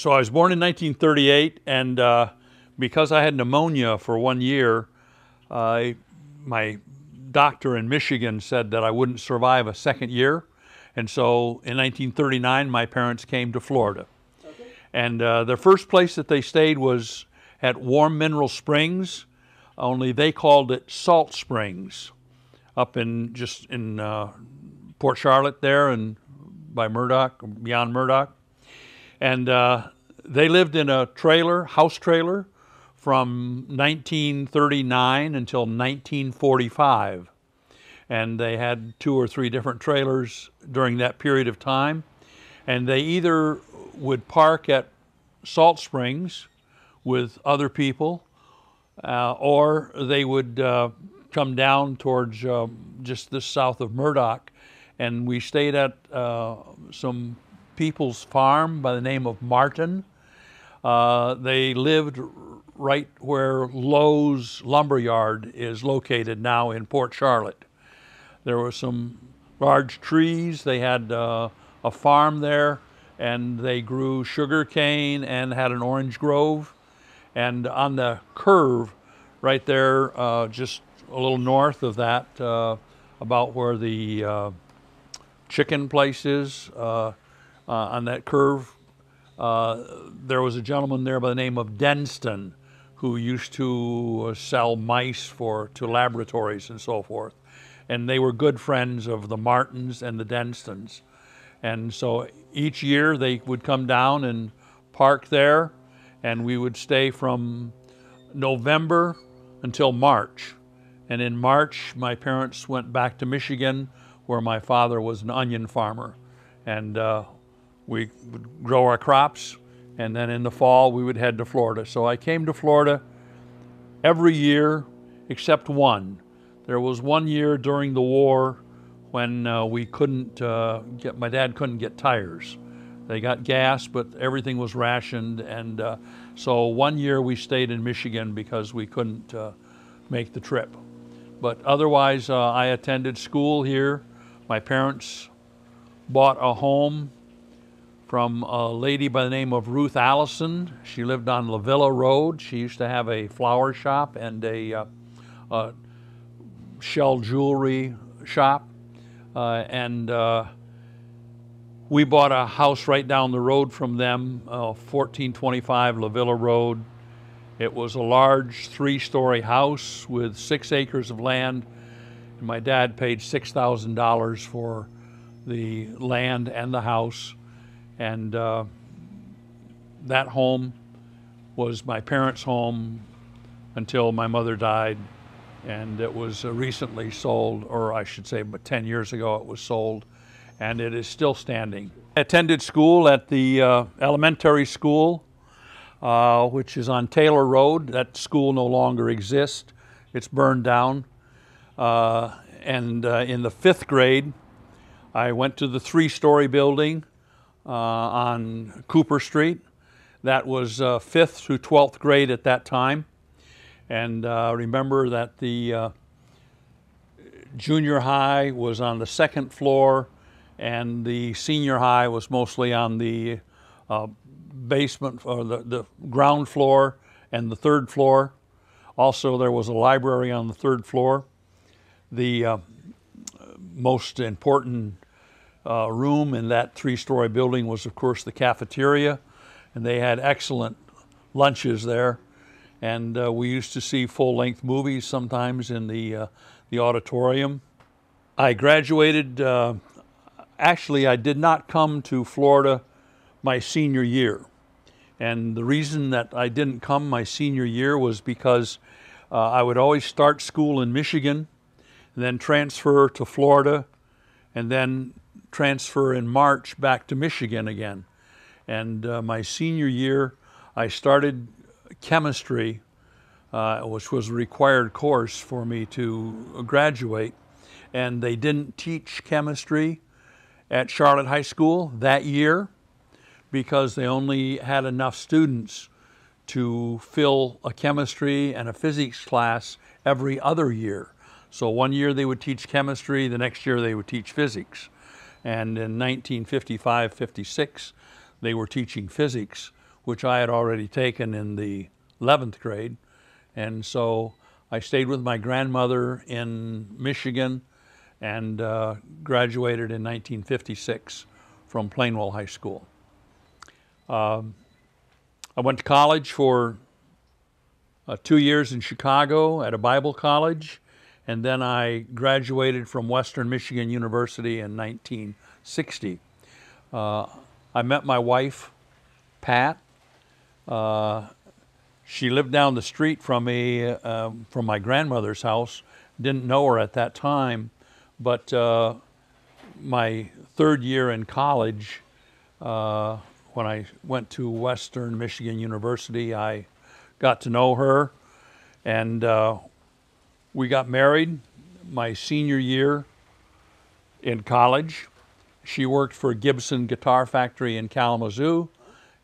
So I was born in 1938, and because I had pneumonia for 1 year, my doctor in Michigan said that I wouldn't survive a second year. And so in 1939, my parents came to Florida. Okay. And the first place that they stayed was at Warm Mineral Springs, only they called it Salt Springs, up in Port Charlotte there and by Murdoch, beyond Murdoch. And they lived in a house trailer, from 1939 until 1945. And they had 2 or 3 different trailers during that period of time. And they either would park at Salt Springs with other people, or they would come down towards just this south of Murdoch. And we stayed at some people's farm by the name of Martin. They lived right where Lowe's Lumberyard is located now in Port Charlotte. There were some large trees. They had a farm there, and they grew sugar cane and had an orange grove. And on the curve right there, just a little north of that, about where the chicken place is, on that curve, there was a gentleman there by the name of Denston, who used to sell mice to laboratories and so forth. And they were good friends of the Martins and the Denstons. And so each year they would come down and park there, and we would stay from November until March. And in March, my parents went back to Michigan, where my father was an onion farmer. And we would grow our crops, and then in the fall we would head to Florida. So I came to Florida every year except one. There was 1 year during the war when we couldn't my dad couldn't get tires. They got gas, but everything was rationed, and so 1 year we stayed in Michigan because we couldn't make the trip. But otherwise, I attended school here. My parents bought a home from a lady by the name of Ruth Allison. She lived on La Villa Road. She used to have a flower shop and a shell jewelry shop. We bought a house right down the road from them, 1425 La Villa Road. It was a large 3-story house with 6 acres of land. And my dad paid $6,000 for the land and the house. And that home was my parents' home until my mother died. And it was recently sold, or I should say, but 10 years ago it was sold, and it is still standing. I attended school at the elementary school, which is on Taylor Road. That school no longer exists. It's burned down. And in the 5th grade, I went to the 3-story building on Cooper Street. That was 5th through 12th grade at that time. And remember that the junior high was on the 2nd floor, and the senior high was mostly on the basement, or the ground floor and the 3rd floor. Also, there was a library on the 3rd floor. The most important room in that 3-story building was, of course, the cafeteria, and they had excellent lunches there. And we used to see full-length movies sometimes in the auditorium. I graduated, actually I did not come to Florida my senior year. And the reason that I didn't come my senior year was because I would always start school in Michigan, and then transfer to Florida, and then transfer in March back to Michigan again. And my senior year, I started chemistry, which was a required course for me to graduate. And they didn't teach chemistry at Charlotte High School that year because they only had enough students to fill a chemistry and a physics class every other year. So 1 year they would teach chemistry, the next year they would teach physics. And in 1955-56, they were teaching physics, which I had already taken in the 11th grade. And so I stayed with my grandmother in Michigan and graduated in 1956 from Plainwell High School. I went to college for 2 years in Chicago at a Bible college, and then I graduated from Western Michigan University in 1960. I met my wife, Pat. She lived down the street from me, from my grandmother's house. Didn't know her at that time, but my third year in college, when I went to Western Michigan University, I got to know her, and we got married my senior year in college. She worked for Gibson Guitar Factory in Kalamazoo,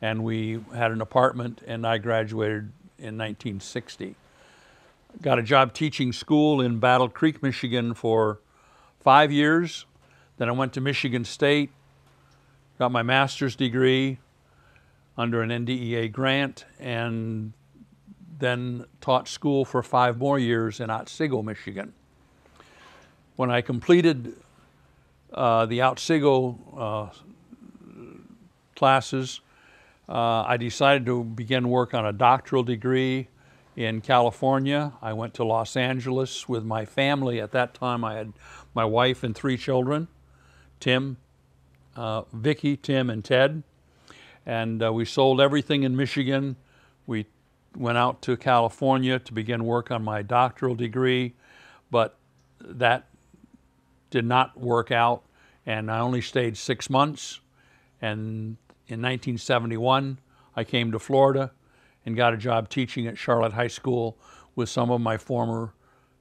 and we had an apartment, and I graduated in 1960. Got a job teaching school in Battle Creek, Michigan for 5 years. Then I went to Michigan State, got my master's degree under an NDEA grant, and then taught school for 5 more years in Otsego, Michigan. When I completed the Otsego classes, I decided to begin work on a doctoral degree in California. I went to Los Angeles with my family. At that time, I had my wife and 3 children, Tim, Vicki, Tim, and Ted. And we sold everything in Michigan. We went out to California to begin work on my doctoral degree, but that did not work out, and I only stayed 6 months. And in 1971, I came to Florida and got a job teaching at Charlotte High School with some of my former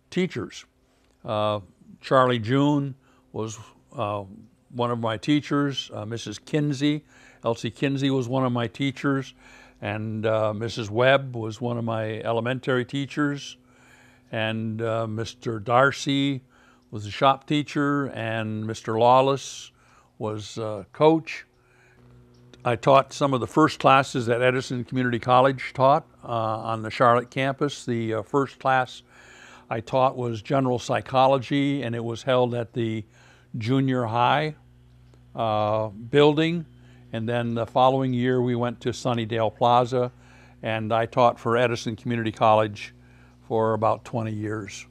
teachers. Charlie June was one of my teachers. Mrs. Kinsey, Elsie Kinsey was one of my teachers, and Mrs. Webb was one of my elementary teachers, and Mr. Darcy was a shop teacher, and Mr. Lawless was a coach. I taught some of the first classes that Edison Community College taught on the Charlotte campus. The first class I taught was general psychology, and it was held at the junior high building. And then the following year we went to Sunnydale Plaza, and I taught for Edison Community College for about 20 years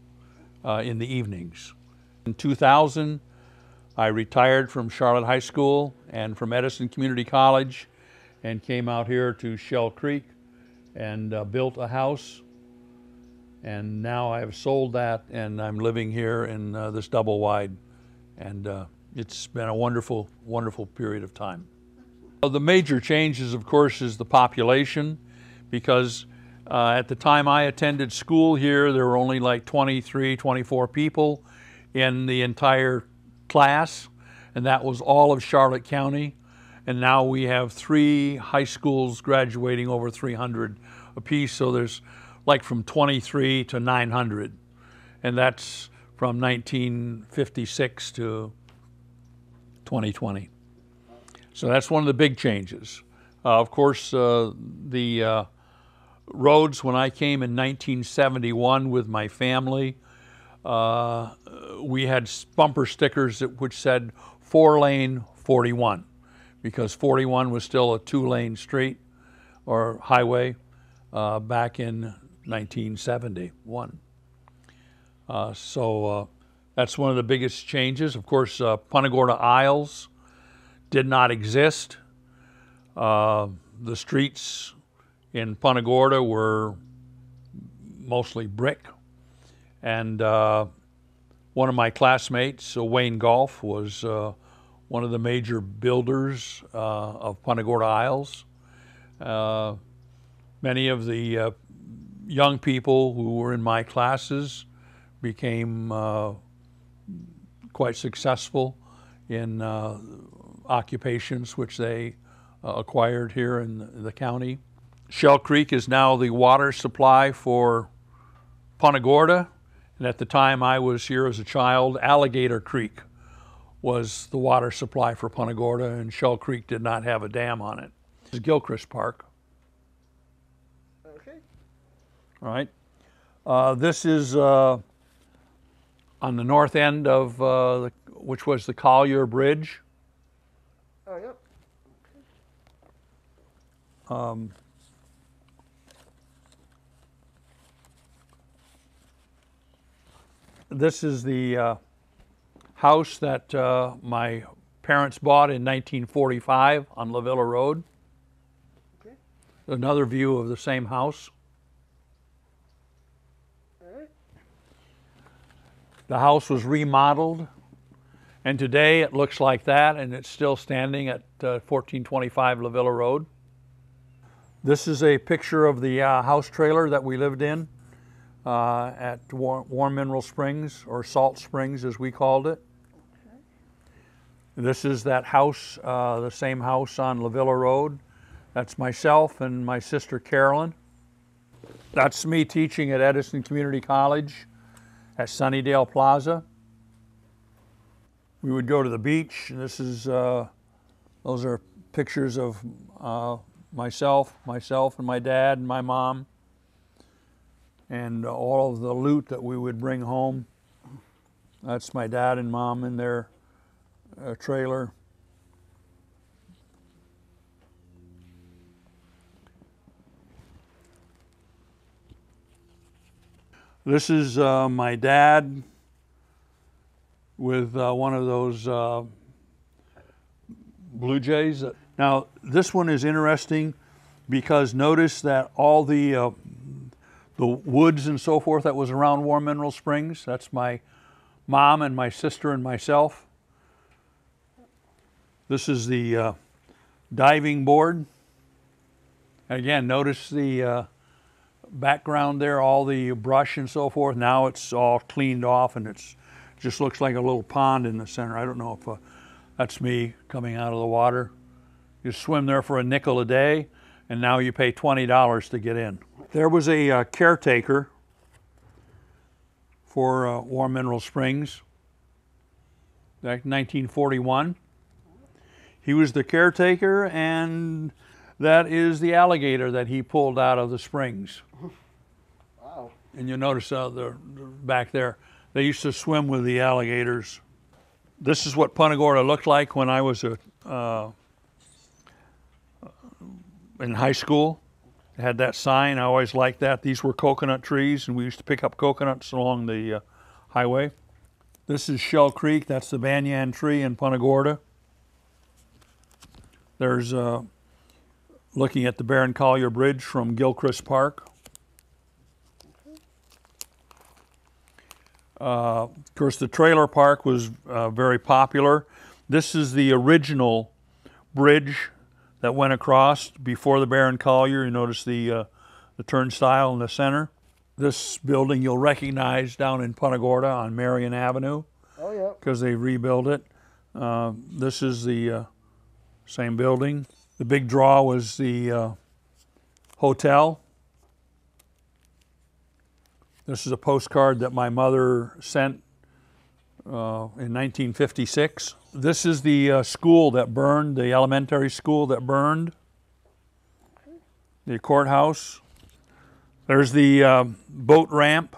in the evenings. In 2000, I retired from Charlotte High School and from Edison Community College and came out here to Shell Creek and built a house. And now I've sold that, and I'm living here in this double wide. And it's been a wonderful, wonderful period of time. The major changes, of course, is the population, because at the time I attended school here, there were only like 23, 24 people in the entire class, and that was all of Charlotte County. And now we have 3 high schools graduating over 300 apiece, so there's like from 23 to 900, and that's from 1956 to 2020. So that's one of the big changes. Of course, the roads, when I came in 1971 with my family, we had bumper stickers which said 4-lane 41, because 41 was still a 2-lane street or highway back in 1971. So that's one of the biggest changes. Of course, Punta Gorda Isles did not exist. The streets in Punta Gorda were mostly brick. And one of my classmates, Wayne Golf, was one of the major builders of Punta Gorda Isles. Many of the young people who were in my classes became quite successful in occupations which they acquired here in the county. Shell Creek is now the water supply for Punta Gorda, and at the time I was here as a child, Alligator Creek was the water supply for Punta Gorda, and Shell Creek did not have a dam on it. This is Gilchrist Park. All right. This is on the north end of which was the Collier Bridge. Oh, yep. This is the house that my parents bought in 1945 on La Villa Road. Okay. Another view of the same house. All right. The house was remodeled, and today it looks like that, and it's still standing at 1425 La Villa Road. This is a picture of the house trailer that we lived in at Warm Mineral Springs, or Salt Springs as we called it. Okay. This is that house, the same house on La Villa Road. That's myself and my sister Carolyn. That's me teaching at Edison Community College at Sunnydale Plaza. We would go to the beach. This is, those are pictures of myself and my dad and my mom, and all of the loot that we would bring home. That's my dad and mom in their trailer. This is my dad with one of those Blue Jays. Now, this one is interesting because notice that all the woods and so forth that was around Warm Mineral Springs, that's my mom and my sister and myself. This is the diving board. Again, notice the background there, all the brush and so forth. Now it's all cleaned off and it's just looks like a little pond in the center. I don't know if that's me coming out of the water. You swim there for a nickel a day, and now you pay $20 to get in. There was a caretaker for Warm Mineral Springs back in 1941. He was the caretaker, and that is the alligator that he pulled out of the springs. Wow. And you notice back there, they used to swim with the alligators. This is what Punta Gorda looked like when I was in high school. It had that sign. I always liked that. These were coconut trees, and we used to pick up coconuts along the highway. This is Shell Creek. That's the banyan tree in Punta Gorda. There's looking at the Baron Collier Bridge from Gilchrist Park. Of course, the trailer park was very popular. This is the original bridge that went across before the Baron Collier. You notice the turnstile in the center. This building you'll recognize down in Punta Gorda on Marion Avenue. Oh, yeah. Because they rebuilt it. This is the same building. The big draw was the hotel. This is a postcard that my mother sent in 1956. This is the school that burned, the elementary school that burned. The courthouse. There's the boat ramp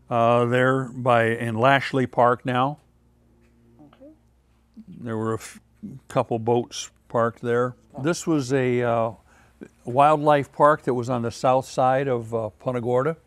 there in Lashley Park now. Okay. There were a couple boats parked there. This was a wildlife park that was on the south side of Punta Gorda.